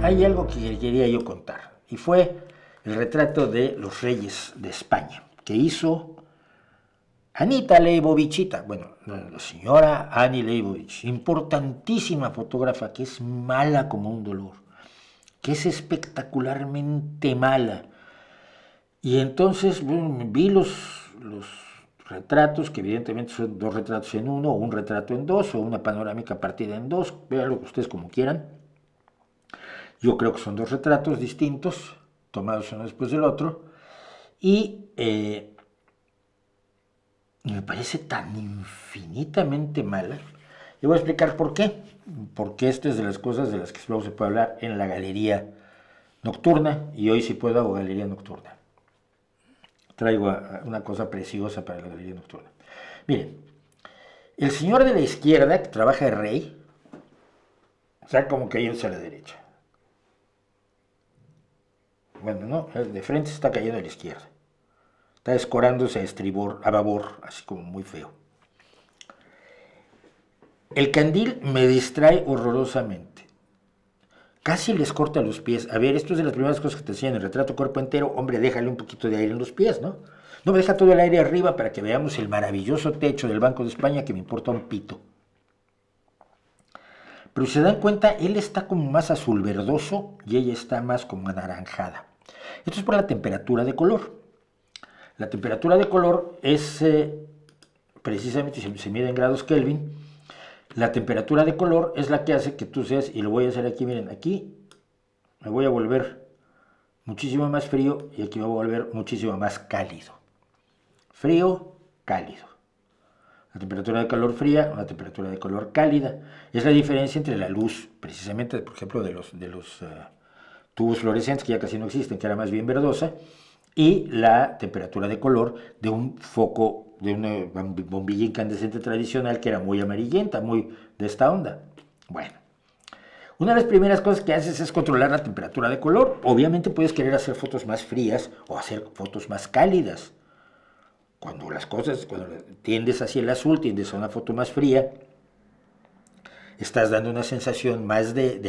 hay algo que quería yo contar, y fue el retrato de los reyes de España, que hizo Anita Leibovichita, bueno, la señora Annie Leibovich, importantísima fotógrafa que es mala como un dolor, que es espectacularmente mala. Y entonces bueno, vi los retratos, que evidentemente son dos retratos en uno, o un retrato en dos, o una panorámica partida en dos, véanlo ustedes como quieran. Yo creo que son dos retratos distintos, tomados uno después del otro, y me parece tan infinitamente mala. Y voy a explicar por qué. Porque esta es de las cosas de las que luego se puede hablar en la galería nocturna, y hoy sí puedo hago galería nocturna. Traigo una cosa preciosa para la galería nocturna. Miren, el señor de la izquierda, que trabaja de rey, está como cayéndose a la derecha. Bueno, no, el de frente está cayendo a la izquierda. Está escorándose a estribor, a babor, así como muy feo. El candil me distrae horrorosamente. Casi les corta los pies. A ver, esto es de las primeras cosas que te enseñan en el retrato cuerpo entero. Hombre, déjale un poquito de aire en los pies, ¿no? No me deja todo el aire arriba para que veamos el maravilloso techo del Banco de España, que me importa un pito. Pero si se dan cuenta, él está como más azul verdoso y ella está más como anaranjada. Esto es por la temperatura de color. La temperatura de color es, precisamente, si se mide en grados Kelvin, la temperatura de color es la que hace que tú seas, y lo voy a hacer aquí, miren, aquí me voy a volver muchísimo más frío y aquí me voy a volver muchísimo más cálido. Frío, cálido. La temperatura de color fría, una temperatura de color cálida. Es la diferencia entre la luz, precisamente, por ejemplo, de los tubos fluorescentes, que ya casi no existen, que era más bien verdosa, y la temperatura de color de un foco, de una bombilla incandescente tradicional que era muy amarillenta, muy de esta onda. Bueno, una de las primeras cosas que haces es controlar la temperatura de color. Obviamente puedes querer hacer fotos más frías o hacer fotos más cálidas. Cuando las cosas, cuando tiendes hacia el azul, tiendes a una foto más fría, estás dando una sensación más de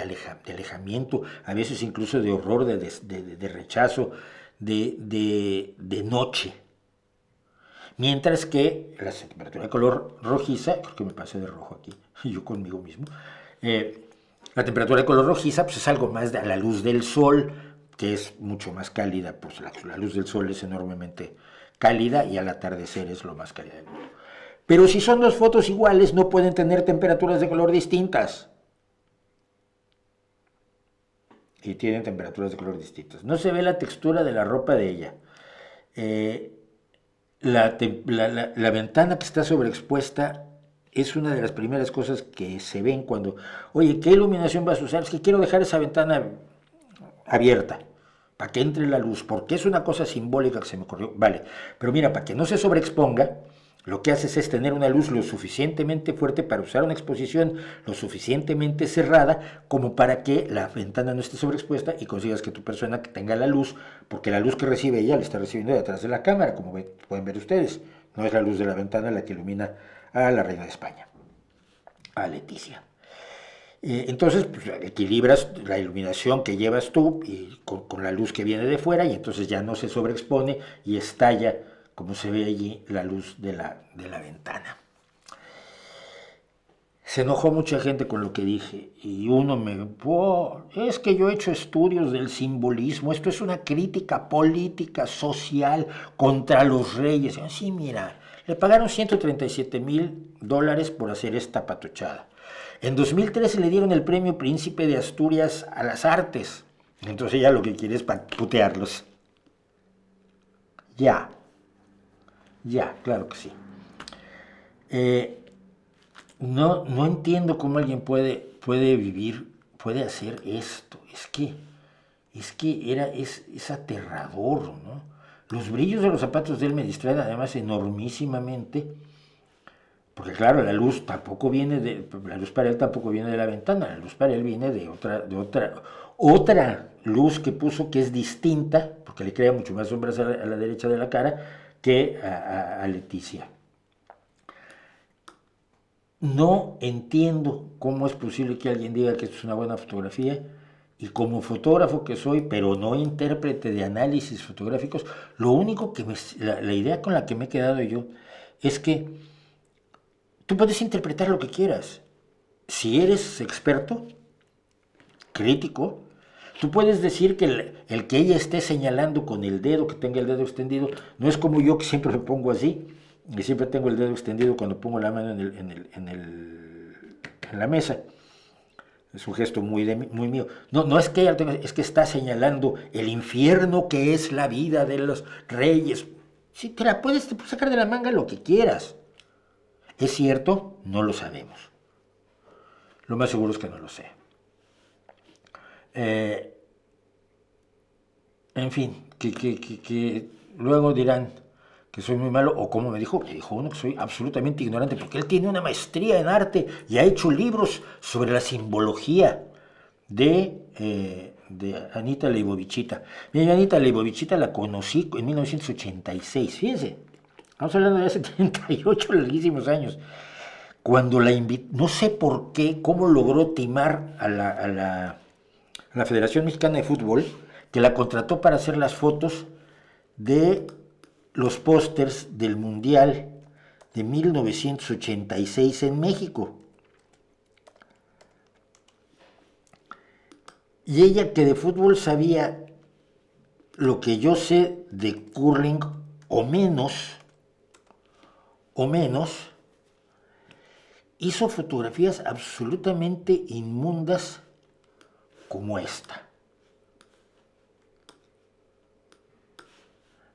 alejamiento, a veces incluso de horror, de rechazo, de noche. Mientras que la temperatura de color rojiza, creo que me pasé de rojo aquí, yo conmigo mismo, la temperatura de color rojiza pues es algo más a la luz del sol, que es mucho más cálida, pues la luz del sol es enormemente cálida y al atardecer es lo más cálida del mundo. Pero si son dos fotos iguales, no pueden tener temperaturas de color distintas. Y tienen temperaturas de color distintas. No se ve la textura de la ropa de ella. La ventana que está sobreexpuesta es una de las primeras cosas que se ven cuando, oye, ¿qué iluminación vas a usar? Es que quiero dejar esa ventana abierta para que entre la luz, porque es una cosa simbólica que se me ocurrió. Vale, pero mira, para que no se sobreexponga, lo que haces es tener una luz lo suficientemente fuerte para usar una exposición lo suficientemente cerrada como para que la ventana no esté sobreexpuesta y consigas que tu persona tenga la luz, porque la luz que recibe ella la está recibiendo detrás de la cámara, como pueden ver ustedes. No es la luz de la ventana la que ilumina a la reina de España, a Leticia. Entonces pues, equilibras la iluminación que llevas tú y con la luz que viene de fuera, y entonces ya no se sobreexpone y estalla, como se ve allí, la luz de la ventana. Se enojó mucha gente con lo que dije y uno me... Oh, es que yo he hecho estudios del simbolismo, esto es una crítica política, social contra los reyes. Sí, mira, le pagaron $137,000 por hacer esta patochada. En 2013 le dieron el premio Príncipe de Asturias a las artes. Entonces ella lo que quiere es putearlos. Ya, claro que sí. No entiendo cómo alguien puede vivir, puede hacer esto. Es aterrador, ¿no? Los brillos de los zapatos de él me distraen además enormísimamente, porque claro, la luz para él tampoco viene de la ventana, la luz para él viene de otra luz que puso que es distinta, porque le crea mucho más sombras a la derecha de la cara que a Leticia. No entiendo cómo es posible que alguien diga que esto es una buena fotografía, Y como fotógrafo que soy, pero no intérprete de análisis fotográficos, lo único que la idea con la que me he quedado yo es que tú puedes interpretar lo que quieras. Si eres experto, crítico, tú puedes decir que el que ella esté señalando con el dedo, que tenga el dedo extendido, no es como yo que siempre me pongo así, y siempre tengo el dedo extendido cuando pongo la mano en la mesa. Es un gesto muy mío. No, no es que ella tenga, es que está señalando el infierno que es la vida de los reyes. Sí, te puedes sacar de la manga lo que quieras. ¿Es cierto? No lo sabemos. Lo más seguro es que no lo sé. En fin, que luego dirán que soy muy malo, o como me dijo uno que soy absolutamente ignorante, porque él tiene una maestría en arte y ha hecho libros sobre la simbología de Anita Leibovichita. Mira, Anita Leibovichita la conocí en 1986, fíjense, estamos hablando de hace 38 larguísimos años. Cuando la invitó, no sé por qué, cómo logró timar a la Federación Mexicana de Fútbol, que la contrató para hacer las fotos de los pósters del Mundial de 1986 en México. Y ella, que de fútbol sabía lo que yo sé de curling o menos, hizo fotografías absolutamente inmundas como esta.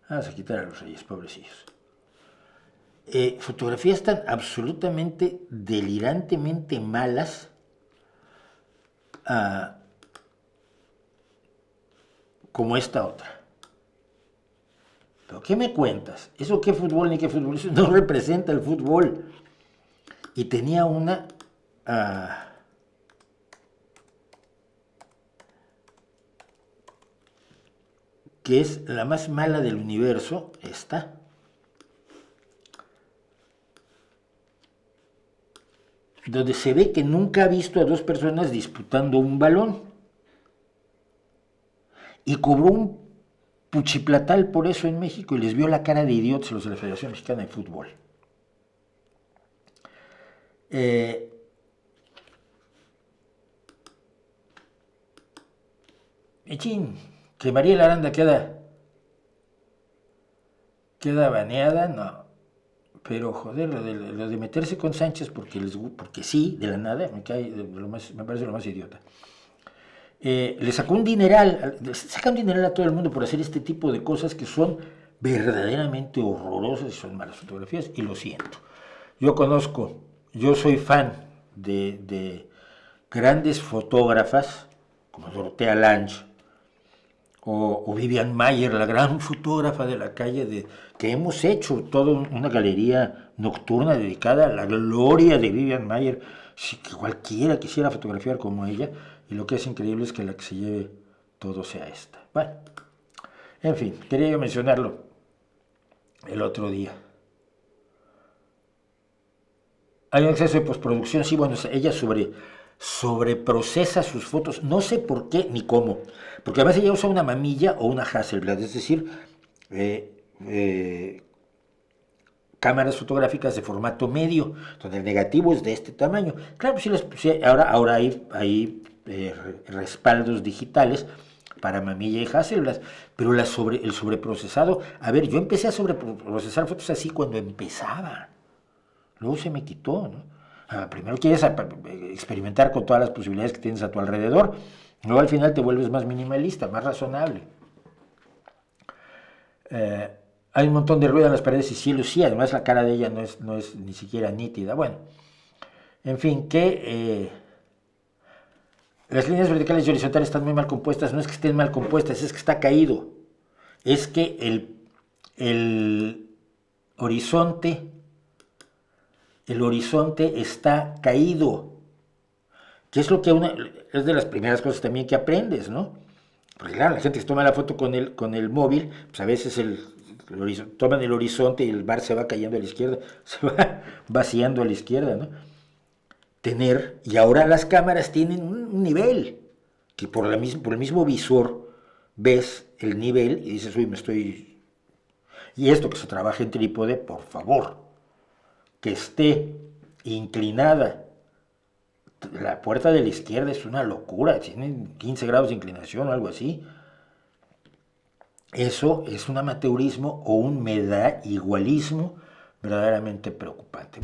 Vamos a quitar a los reyes, pobrecillos. Fotografías tan absolutamente, delirantemente malas, como esta otra. ¿Pero qué me cuentas? ¿Eso qué fútbol ni qué fútbol? Eso no representa el fútbol. Y tenía una... que es la más mala del universo, esta. Donde se ve que nunca ha visto a dos personas disputando un balón. Y cobró un puchiplatal por eso en México y les vio la cara de idiotas a los de la Federación Mexicana de Fútbol. Echín, que Mariela Aranda queda baneada, no. Pero joder, lo de meterse con Sánchez porque sí, de la nada, me parece lo más idiota. Le sacó un dineral, saca un dineral a todo el mundo por hacer este tipo de cosas que son verdaderamente horrorosas y son malas fotografías, y lo siento. Yo soy fan de grandes fotógrafas como Dorotea Lange o Vivian Maier, la gran fotógrafa de la calle, que hemos hecho toda una galería nocturna dedicada a la gloria de Vivian Maier. Si cualquiera quisiera fotografiar como ella, y lo que es increíble es que la que se lleve todo sea esta. Bueno, en fin, quería yo mencionarlo el otro día. Hay un exceso de postproducción, sí, bueno, ella sobreprocesa sus fotos, no sé por qué ni cómo, porque además ella usa una mamilla o una Hasselblad, es decir, cámaras fotográficas de formato medio, donde el negativo es de este tamaño. Claro, sí, ahora hay respaldos digitales para mamilla y Hasselblad, pero el sobreprocesado, a ver, yo empecé a sobreprocesar fotos así cuando empezaba, luego se me quitó, ¿no? Primero quieres experimentar con todas las posibilidades que tienes a tu alrededor, luego al final te vuelves más minimalista, más razonable. Hay un montón de ruido en las paredes y cielos, sí, además la cara de ella no es ni siquiera nítida. Bueno, en fin, las líneas verticales y horizontales están muy mal compuestas. No es que estén mal compuestas, es que está caído. Es que el horizonte está caído, que es lo que es de las primeras cosas también que aprendes, ¿no? Porque claro, la gente que toma la foto con el móvil, pues a veces toman el horizonte y el bar se va cayendo a la izquierda, se va vaciando a la izquierda, ¿no? Y ahora las cámaras tienen un nivel, que por el mismo visor ves el nivel y dices, uy, me estoy... Y esto que se trabaja en trípode, por favor, que esté inclinada. La puerta de la izquierda es una locura, tiene 15 grados de inclinación o algo así. Eso es un amateurismo o un me da igualismo verdaderamente preocupante.